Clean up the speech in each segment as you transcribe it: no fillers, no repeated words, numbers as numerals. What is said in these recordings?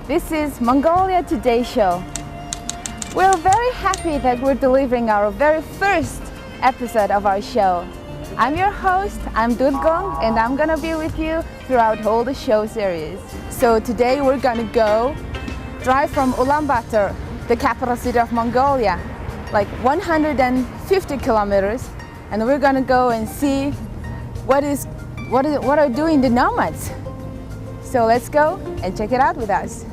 This is Mongolia Today Show. We're very happy that we're delivering our very first episode of our show. I'm your host, I'm Dudgong, and I'm gonna be with you throughout all the show series. So today we're gonna go drive from Ulaanbaatar, the capital city of Mongolia, like 150 kilometers, and we're gonna go and see what are doing the nomads. So let's go and check it out with us.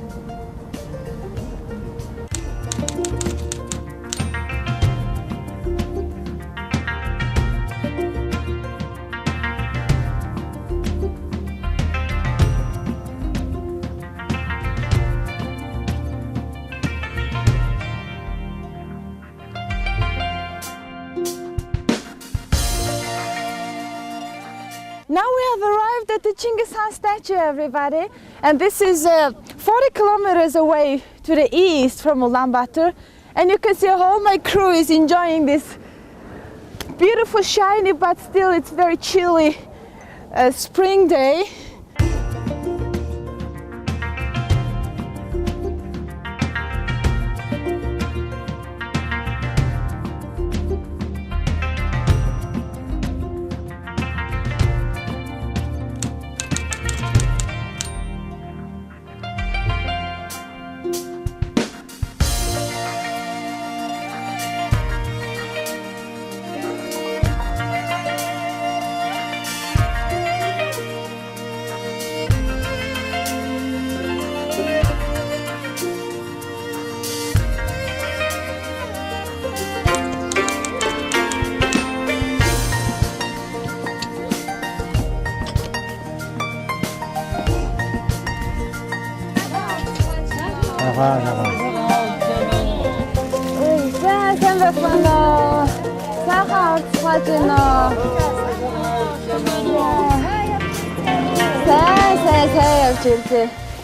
Now we have arrived at the Genghis Khan statue, everybody, and this is 40 kilometers away to the east from Ulaanbaatar, and you can see all my crew is enjoying this beautiful, shiny, but still it's very chilly spring day.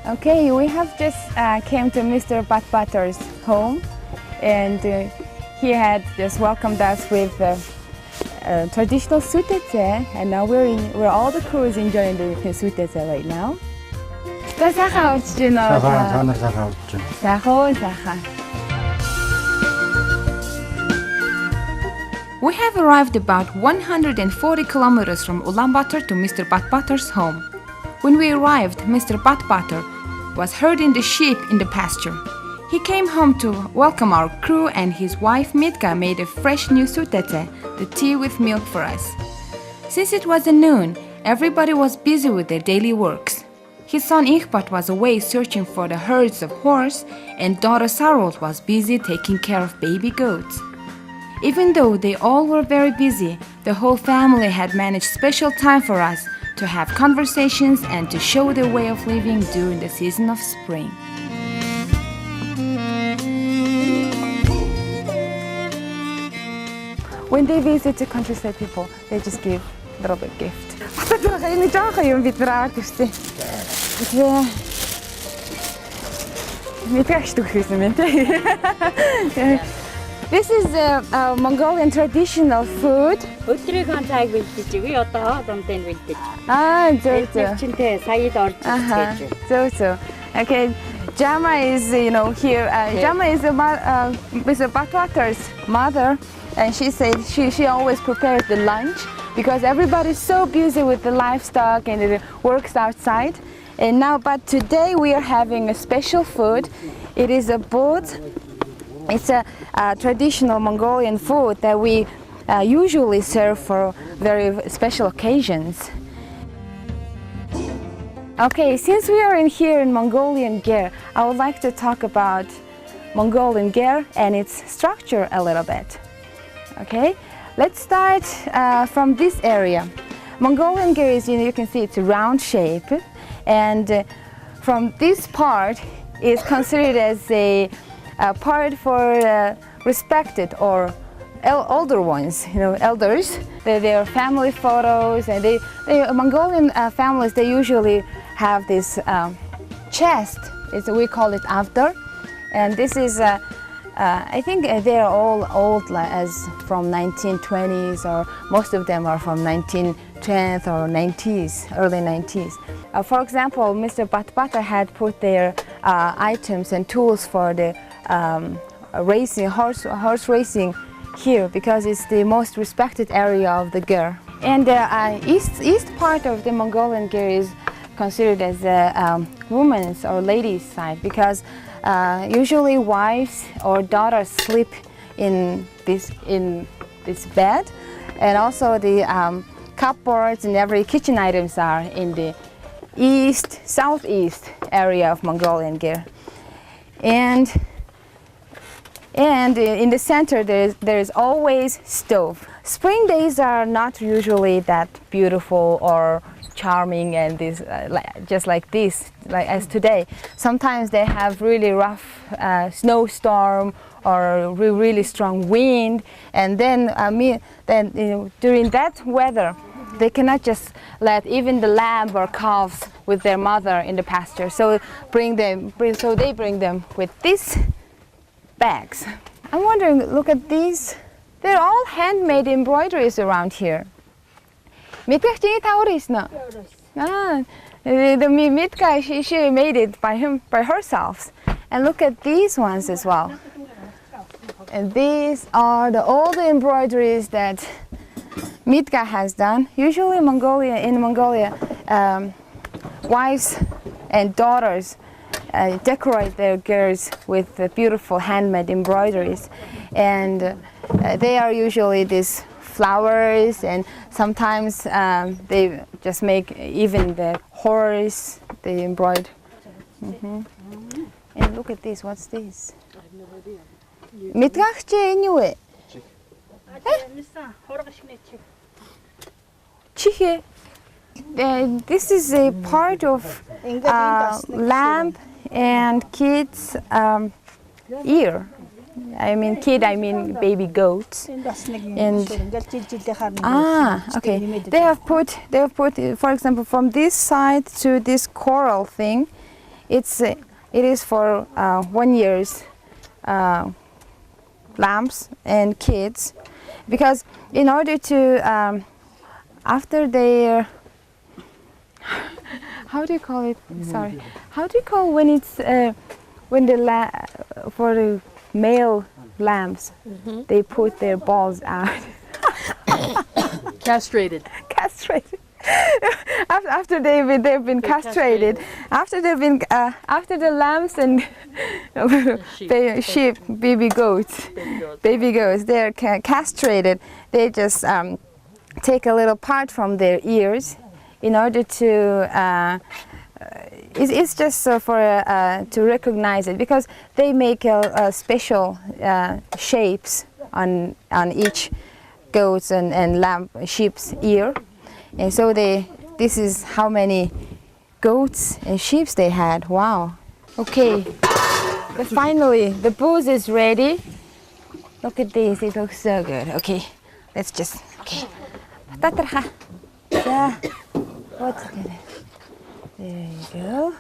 Okay, we have just came to Mr. Batbatar's home, and he had just welcomed us with traditional sutete, and now we're all the crew is enjoying the sutete right now. We have arrived about 140 kilometers from Ulaanbaatar to Mr. Batbatar's home. When we arrived, Mr. Batbatar was herding the sheep in the pasture. He came home to welcome our crew, and his wife Mitka made a fresh new sutete, the tea with milk, for us. Since it was noon, everybody was busy with their daily works. His son Ichbat was away searching for the herds of horse, and daughter Sarol was busy taking care of baby goats. Even though they all were very busy, the whole family had managed special time for us to have conversations and to show their way of living during the season of spring. When they visit the countryside people, they just give a little bit gift. This is Mongolian traditional food. Okay, Jama is, here. Jama is Mr. Batbatar's mother, and she said she always prepares the lunch because everybody's so busy with the livestock and it works outside. And now, but today we are having a special food. It is a boat. It's a traditional Mongolian food that we usually serve for very special occasions. Okay, since we are here in Mongolian Ger, I would like to talk about Mongolian Ger and its structure a little bit. Okay, let's start from this area. Mongolian Ger is, you can see it's a round shape, and from this part is considered as a part for respected or older ones, elders. Their family photos, and Mongolian families, they usually have this chest. We call it avdar, and this is I think they're all old, as from 1920s, or most of them are from 1910s or 90s, early 90s. For example, Mr. Batbatar had put their items and tools for the racing, horse racing here, because it's the most respected area of the Ger. And the east part of the Mongolian Ger is considered as a woman's or ladies' side, because usually wives or daughters sleep in this bed, and also the cupboards and every kitchen items are in the southeast area of Mongolian Ger. And in the center there is always stove. Spring days are not usually that beautiful or charming and just like this, like as today. Sometimes they have really rough snowstorm or really strong wind, and then during that weather they cannot just let even the lamb or calves with their mother in the pasture. So they bring them with these bags. I'm wondering, look at these. They're all handmade embroideries around here. Mitka Taurisna. The Mitka, she made it by herself. And look at these ones as well. And these are all the embroideries that Mitka has done. Usually in Mongolia, wives and daughters decorate their girls with beautiful handmade embroideries, and they are usually these flowers, and sometimes they just make even the horse they embroider. And look at this. What's this? Mitkachche anyway. Chihe. This is a part of lamb and kids' ear. I mean baby goats. And okay. They have put, for example, from this side to this coral thing. It is for 1 year's lambs and kids, because in order to after their how do you call it? Sorry. How do you call when it's for the male lambs? They put their balls out. Castrated. Castrated. After they've been castrated. After the lambs and sheep, baby goats, they're castrated. They just take a little part from their ears in order to. It's just for to recognize it, because they make special shapes on each goats and lamb sheep's ear, and so this is how many goats and sheep they had. Wow. Okay, but finally the booze is ready. Look at this, it looks so good. Okay, let's just what's good? There you go.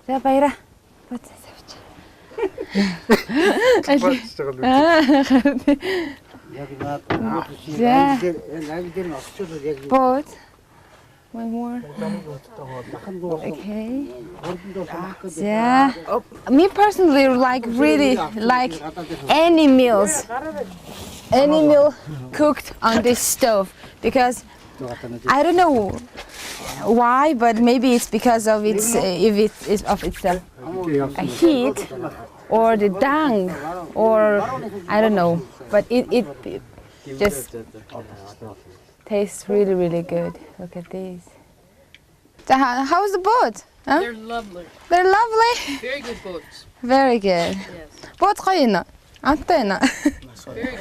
Bayra. Both. One more. Okay. Yeah. Me personally really like any meal cooked on this stove, because I don't know why, but maybe it's because of its heat or the dung, or I don't know, but it just tastes really good. Look at these. How's the boat? Huh? They're lovely. They're lovely. Very good boats. Very good. Yes. Boat qayna. Antena. Very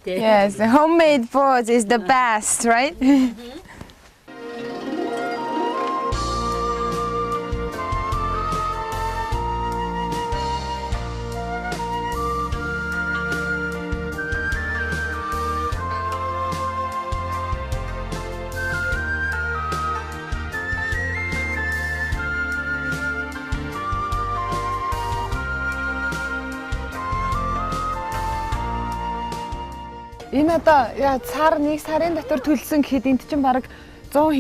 good. Yes, the homemade boat is the best, right? Энэ одоо яа сар нэг сарын дотор төлсөн гэхэд энд чинь бараг 100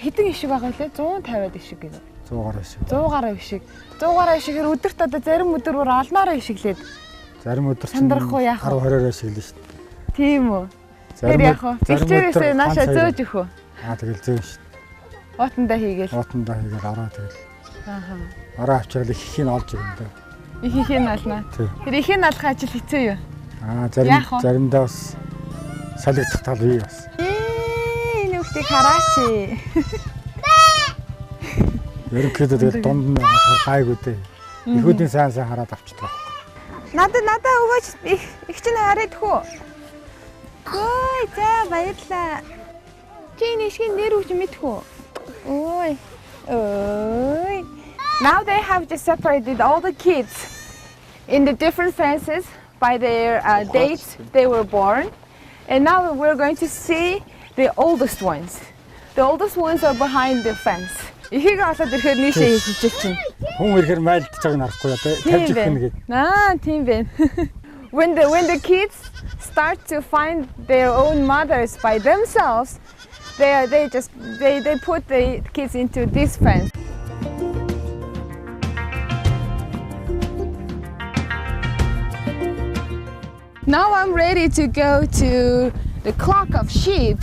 хэдэн ишиг байгаа лээ 150-аад ишиг гэдэг. 100 гаруй ишиг. 100 гаруй ишиг. 100 гаруй ишигээр өдөрт одоо зарим өдөр бүр олноороо ишиглээд. Зарим өдөр сандрах уу яах вэ? 10-20-оор ишиглэн шүү дээ. Тийм үү. Тэр яах вэ? Бичээрээсээ нааша зөөж өгөх үү? Тэгэл зөөж шүү дээ. Уутандаа хийгээл. Уутандаа хийгээл ороо тэгэл. Ааха. Ороо авчирал ихийг нь олж өгнө дээ. Ихийг нь олно. Тэр ихийг нь олох ажил хэцүү юу? Заримдаа бас солигдох тал бий бас. Энэ үхтийг хараач. Ерөнхийдөө тэгэл дунд нь гайгүй дээ. Ихүүдийн сайн хараад авчдаг. Надаа өгөөч их чинь хараад хөө. Ой, за баярлаа. Чи энэ ишгийн нэр үгч мэдхүү. Ой. Now they have just separated all the kids in the different fences by their dates they were born. And now we're going to see the oldest ones. The oldest ones are behind the fence. Ихийг олоод ирэхээр нийшээ хийчих чинь. Хүн ирэхээр майлдж байгааг нь харахгүй яа тавьж өгөх нь гээд. Тийм байна. When the kids start to find their own mothers by themselves, they put the kids into this fence. Now I'm ready to go to the flock of sheep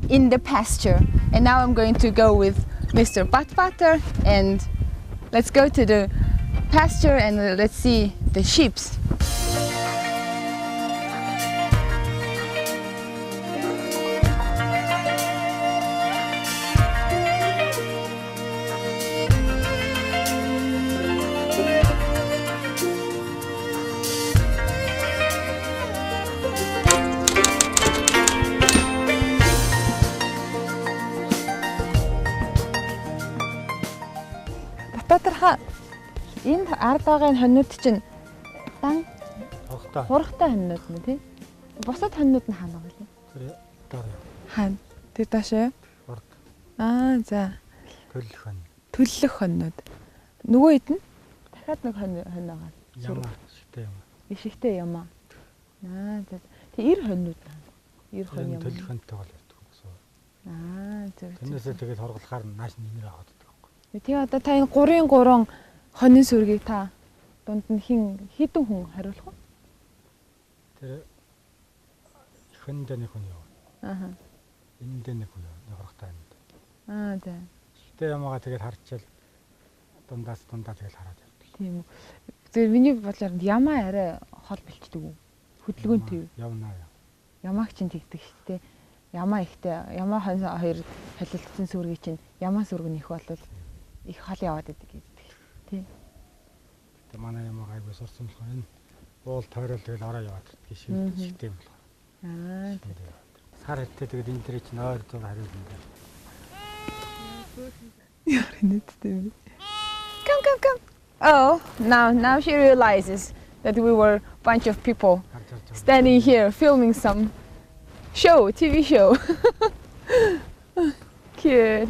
in the pasture. And now I'm going to go with Mr. Butter and let's go to the pasture and let's see the sheep. Энэ ард байгаа хоньнууд чинь дан хургтай хоньнууд нь тий. Бусад хоньнууд нь хаана байгаа вэ? Тэр дараа. Хаана? Тэр таашаа. Урд. За. Төлөх хонь. Төлөх хоньнууд. Нөгөө хэд нь? Дахиад нэг хонь байгаа. Ямаа шигтэй юм. Ишигтэй юм аа. За. Тэг ир хоньнууд байна. Ир хонь юм. Төлөх хоньтой бол яддаг гэсэн. Зөв. Тэрнээсээ тэгээд хорглохаар нааш нэмэр аваад байдаг. Тэг одоо та энэ 3 хонин сүргийг та дунд нь хідэн хүн хариулах уу? Тэр хоньд нэг хүн яа. Ааха. Энд нэг хүн яа. Хорхтой юм. За. Шигтэй ямаага тэгээд харчаал дундаа тэгээд хараад явдаг. Тийм үү. Тэр миний бодлоор ямаа арай хол бэлчдэг үү? Хөдөлгөөнтэй юу? Явнаа. Ямааг чинь тэгдэг шүү дээ. Ямаа ихтэй. Ямаа хоёр холилдсон сүргийг чинь ямаа сүрэг нь их болвол их хол яваад идэг гэдэг. Тийм. Тэ манай ямаа гайгүй сурсан болохоор энэ уул тойрол тэгэл ороо яваад ирдэг шигтэй юм болохоор. Сар хэттэй тэгээд энэ дээр чинь ойр зур хариулна. Яа нэттэй. Come. Oh, now she realizes that we were a bunch of people standing here filming some TV show. Cute.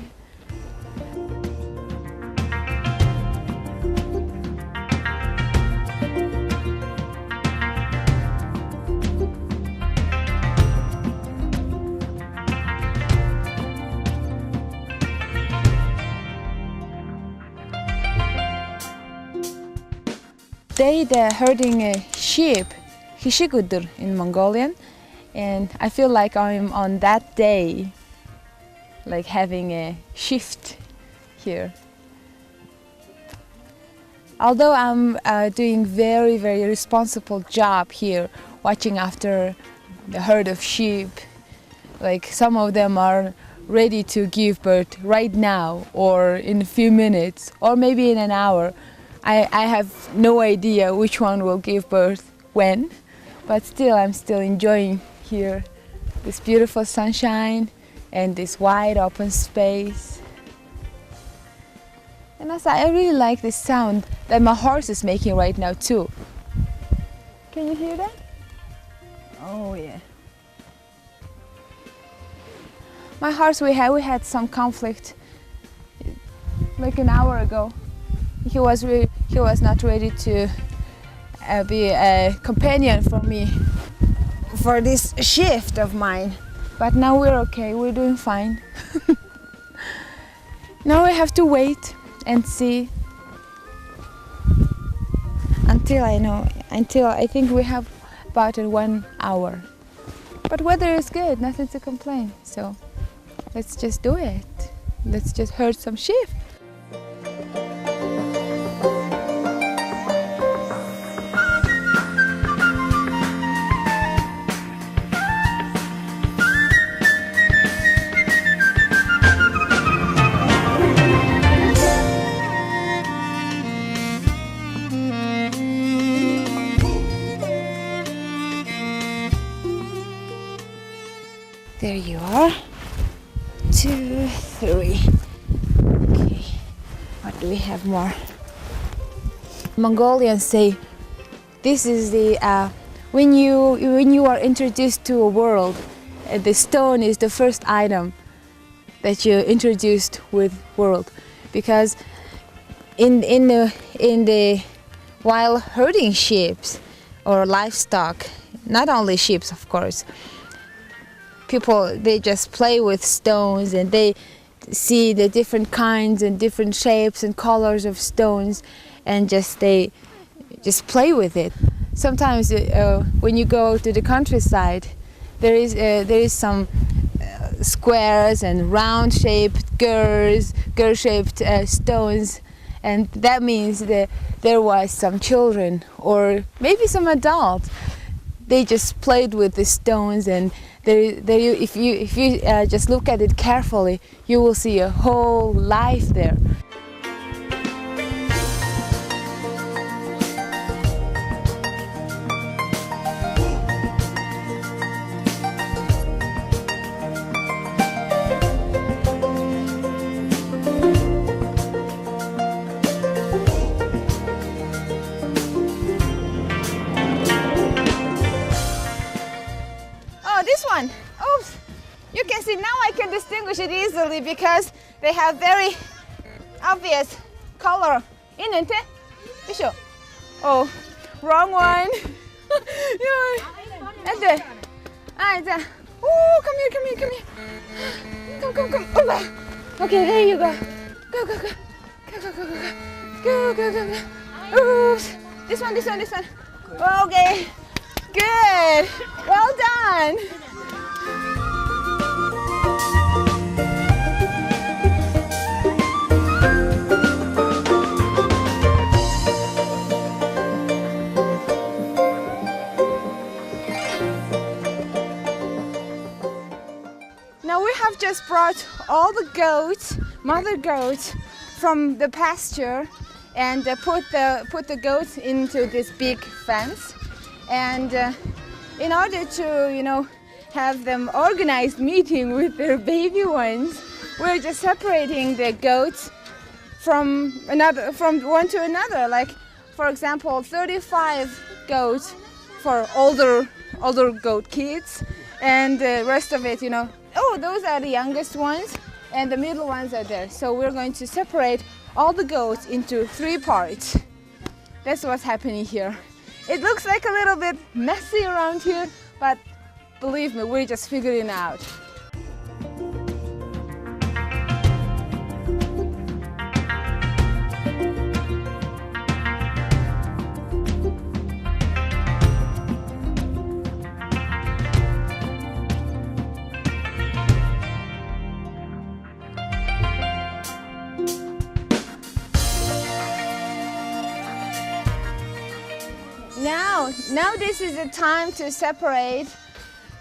They're herding sheep, hishigudur in Mongolian, and I feel like I'm on that day, like having a shift here. Although I'm doing very responsible job here, watching after the herd of sheep, like some of them are ready to give birth right now or in a few minutes or maybe in an hour. I have no idea which one will give birth when, but still I'm still enjoying here this beautiful sunshine and this wide open space. And also I really like the sound that my horse is making right now too. Can you hear that? Oh yeah. My horse, we had some conflict like an hour ago. He was not ready to be a companion for me for this shift of mine. But now we're okay, we're doing fine. Now we have to wait and see until I think we have about 1 hour. But weather is good, nothing to complain. So let's just do it. Let's just herd some sheep. There you are. 2, 3. Okay, what do we have more? Mongolians say this is the when you are introduced to a world, the stone is the first item that you're introduced with world, because in the while herding sheep or livestock, not only sheep of course, people, they just play with stones and they see the different kinds and different shapes and colors of stones, and they just play with it. Sometimes when you go to the countryside, there is some squares and round shaped girl shaped stones, and that means that there was some children or maybe some adults. They just played with the stones, and if you just look at it carefully, you will see a whole life there. This one, oops, you can see now I can distinguish it easily because they have very obvious color in it. Oh, wrong one. Oh, come here. Come. Oh, okay, there you go. Go. Oops. This one. Okay. Good. Well done. Now we have just brought all the goats, mother goats, from the pasture, and put the goats into this big fence. And in order to, have them organized meeting with their baby ones, we're just separating the goats from one to another. Like, for example, 35 goats for older goat kids, and the rest of it, those are the youngest ones, and the middle ones are there. So we're going to separate all the goats into 3 parts. That's what's happening here. It looks like a little bit messy around here, but believe me, we're just figuring it out. Now this is the time to separate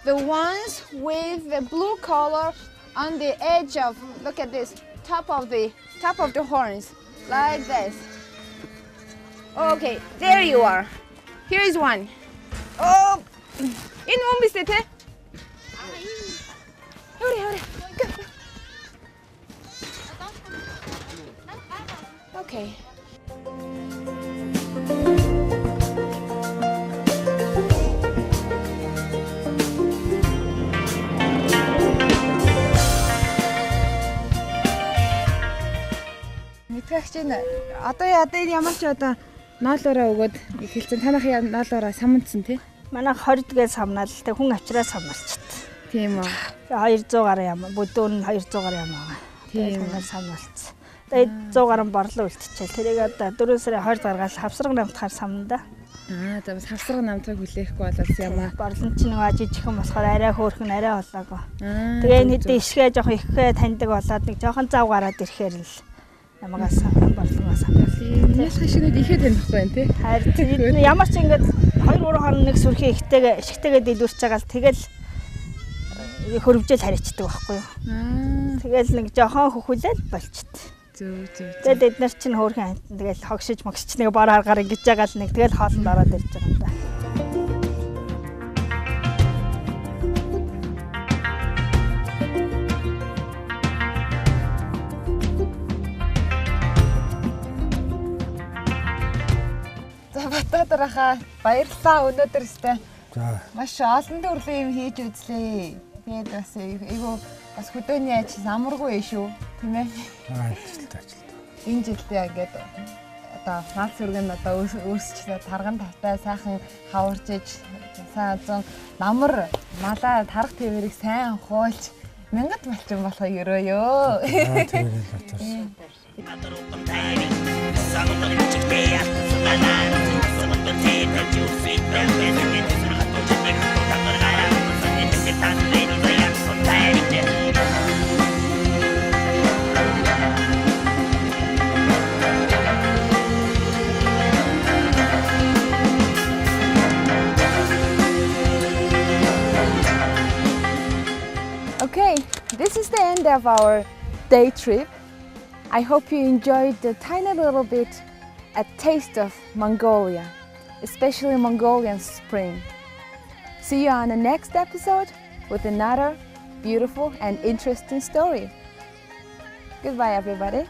the ones with the blue color on the edge of, look at this, top of the horns, like this. Okay, there you are. Here is one. Oh, in one bisete. Hurry, go. Okay. Тэгчэн одоо ямар ч одоо ноолоороо өгөөд хэлсэн танах ноолоороо самандсан тий. Манай 20-д самнаалтай хүн авчраа самналчт. Тийм үү. 200 гаруй юм. Бүдүүн нь 200 гаруй юм байгаа. Тийм. Тэгээд самналцсан. Тэгээд 100 гаруй борлоо үлдчихэл. Тэрийг одоо 4 сарын 20 гаргаад хавсраг намтахаар самнаа. За савсраг намтраг хүлээхгүй болоос юм аа. Борлон чинь нөгөө жижигхэн болохоор арай хөөрхөн арай болоогүй. Тэгээ нэг ишгээ жоохон ихгээ таньдаг болоод нэг жоохон зав гараад ирэхээр л намагаас борлонгоос хамгаалсан. Ялах шинэд ихэд танихгүй байх тий. Харин ямар ч ингэж 2-3 хоног нэг сүрхий ишгтэйгээ дэлгүүрч байгаа л тэгэл хөрвжэл харичдаг байхгүй юу. Тэгэл нэг жоохон хөхүүлэл болчт. Зүг. Тэгээд бид нар чинь хөөрхөн тэгэл хогшиж могсч нэг бор аргаар ингэж байгаа л нэг тэгэл хоолнд ороод ирж байгаа юм да. За батадарахаа баярлалаа өнөөдөр өстэй. За. Маш олон төрлийн юм хийж үзлээ. Тэгээд бас айгүй бас хөдөөний ажил амаргүй ээ шүү. Тийм ээ. Ажилтаа. Энэ жилдээ ингээд одоо наад сүргэн одоо өөрсчлөө тарган тавтай сайхан хаварж иж сайн зүүн намар малаа тарах твэрийг сайн хуульч мянгат малчин болохыг өрөөё. Тэгээд батарсан. Okay, this is the end of our day trip. I hope you enjoyed the tiny little bit a taste of Mongolia, especially Mongolian spring. See you on the next episode with another beautiful and interesting story. Goodbye, everybody.